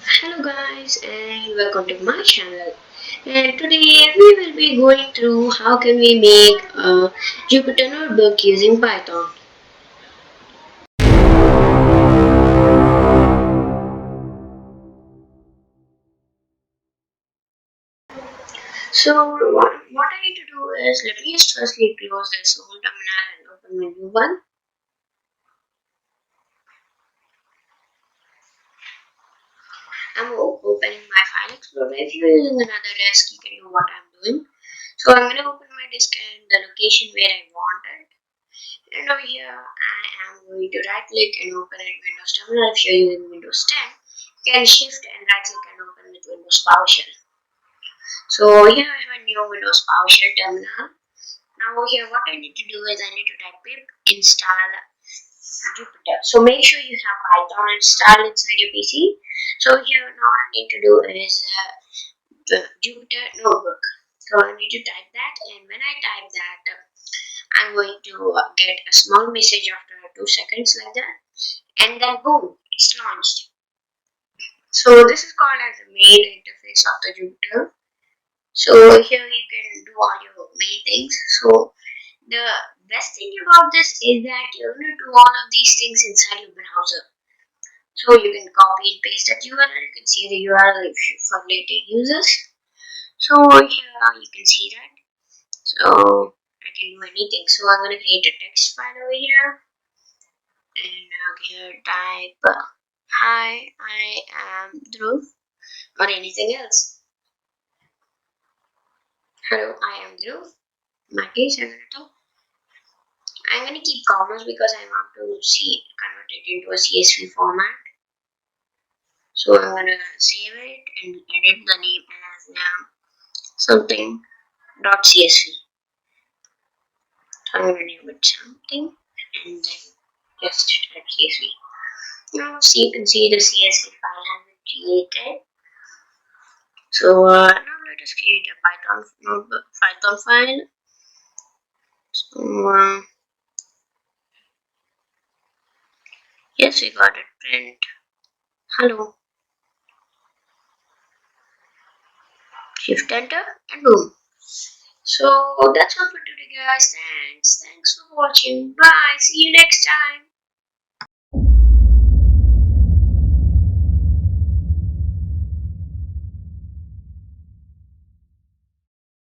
Hello guys and welcome to my channel, and today we will be going through how can we make a Jupyter notebook using Python. So what I need to do is let me just firstly close this old terminal and open my new one. Opening my file explorer. If you're using another disk you can do what I'm doing. So I'm going to open my disk and the location where I want it. And over here, I am going to right click and open it Windows Terminal. If you're using Windows 10, you can shift and right click and open with Windows PowerShell. So here I have a new Windows PowerShell terminal. Now here what I need to do is I need to type pip install Jupyter. So make sure you have Python installed inside your PC. So here now I need to do is the Jupyter notebook. So I need to type that, and when I type that, I'm going to get a small message after 2 seconds like that, and then boom, it's launched. So this is called as the main interface of the Jupyter. So here you can do all your main things. So the best thing about this is that you're going to do all of these things inside your browser. So you can copy and paste that URL. You can see the URL if you for later users. So here you can see that. So I can do anything. So I'm going to create a text file over here, and here type hi, I am Dhruv, or anything else. Hello, I am Dhruv. In my case, I'm gonna keep commas because I want to see convert it into a CSV format. So I'm gonna save it and edit the name as something dot CSV. So I'm gonna name it something and then just type CSV. Now see, you can see the CSV file has been created. So now let us create a Python notebook, Python file. So yes, we got it. Print hello. Shift enter and boom. So that's all for today, guys. Thanks for watching. Bye. See you next time.